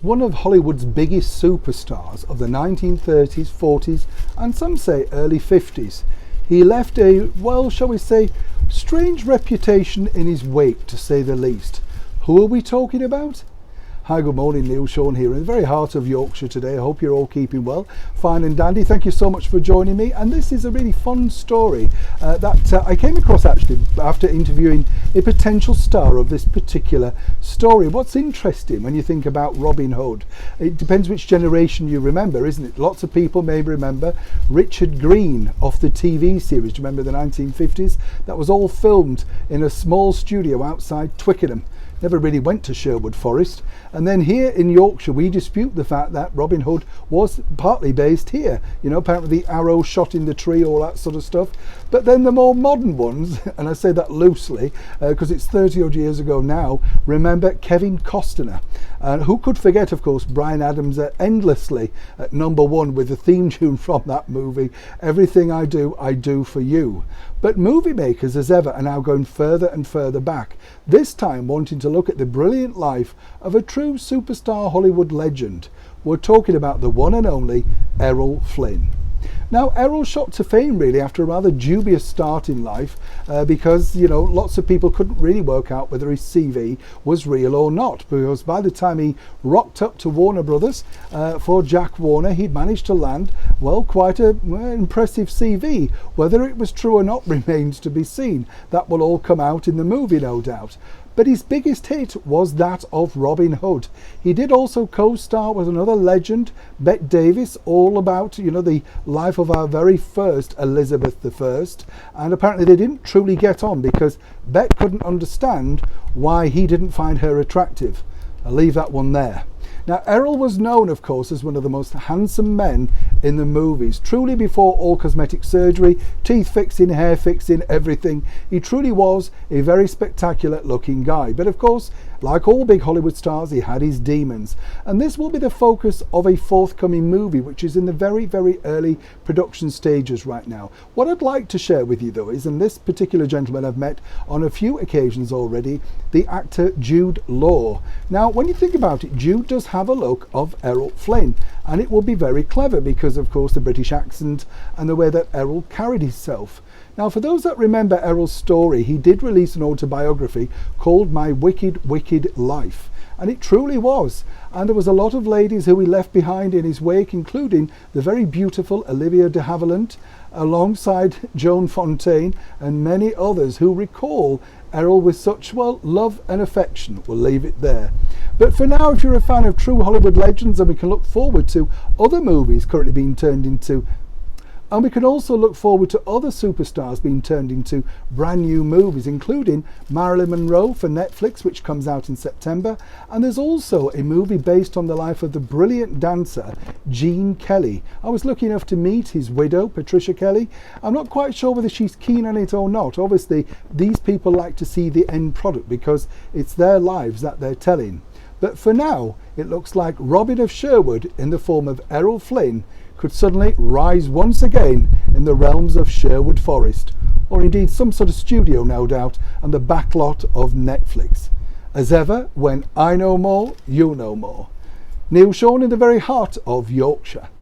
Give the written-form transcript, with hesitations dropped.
One of Hollywood's biggest superstars of the 1930s, 40s and some say early 50s. He left a, well, shall we say, strange reputation in his wake, to say the least. Who are we talking about? Hi, good morning, Neil Sean here in the very heart of Yorkshire today. I hope you're all keeping well, fine and dandy. Thank you so much for joining me. And this is a really fun story that I came across actually after interviewing a potential star of this particular story. What's interesting when you think about Robin Hood, it depends which generation you remember, isn't it? Lots of people may remember Richard Green off the TV series. Do you remember the 1950s? That was all filmed in a small studio outside Twickenham. Never really went to Sherwood Forest. And then here in Yorkshire, we dispute the fact that Robin Hood was partly based here. You know, apparently the arrow shot in the tree, all that sort of stuff. But then the more modern ones, and I say that loosely because it's 30 odd years ago now, remember Kevin Costner. And who could forget, of course, Bryan Adams endlessly at #1 with the theme tune from that movie, Everything I Do for You. But movie makers, as ever, are now going further and further back, this time wanting to look at the brilliant life of a true superstar Hollywood legend. We're talking about the one and only Errol Flynn. Now, Errol shot to fame really after a rather dubious start in life because, you know, lots of people couldn't really work out whether his CV was real or not, because by the time he rocked up to Warner Brothers for Jack Warner, he'd managed to land, well, quite an impressive CV. Whether it was true or not remains to be seen. That will all come out in the movie, no doubt. But his biggest hit was that of Robin Hood. He did also co-star with another legend, Bette Davis, all about, you know, the life of our very first Elizabeth I. And apparently they didn't truly get on because Bette couldn't understand why he didn't find her attractive. I'll leave that one there. Now, Errol was known, of course, as one of the most handsome men in the movies. Truly, before all cosmetic surgery, teeth fixing, hair fixing, everything, he truly was a very spectacular looking guy. But of course, like all big Hollywood stars, he had his demons. And this will be the focus of a forthcoming movie, which is in the very, very early production stages right now. What I'd like to share with you, though, is, and this particular gentleman I've met on a few occasions already, the actor Jude Law. Now, when you think about it, Jude does have a look of Errol Flynn, and it will be very clever because, of course, the British accent and the way that Errol carried himself. Now, for those that remember Errol's story, he did release an autobiography called My Wicked, Wicked Life. And it truly was. And there was a lot of ladies who he left behind in his wake, including the very beautiful Olivia de Havilland, alongside Joan Fontaine and many others who recall Errol with such, well, love and affection. We'll leave it there. But for now, if you're a fan of true Hollywood legends, then we can look forward to other movies currently being turned into, and we can also look forward to other superstars being turned into brand new movies, including Marilyn Monroe for Netflix, which comes out in September. And there's also a movie based on the life of the brilliant dancer Gene Kelly. I was lucky enough to meet his widow, Patricia Kelly. I'm not quite sure whether she's keen on it or not. Obviously, these people like to see the end product because it's their lives that they're telling. But for now, it looks like Robin of Sherwood, in the form of Errol Flynn, could suddenly rise once again in the realms of Sherwood Forest, or indeed some sort of studio, no doubt, and the backlot of Netflix. As ever, when I know more, you know more. Neil Sean in the very heart of Yorkshire.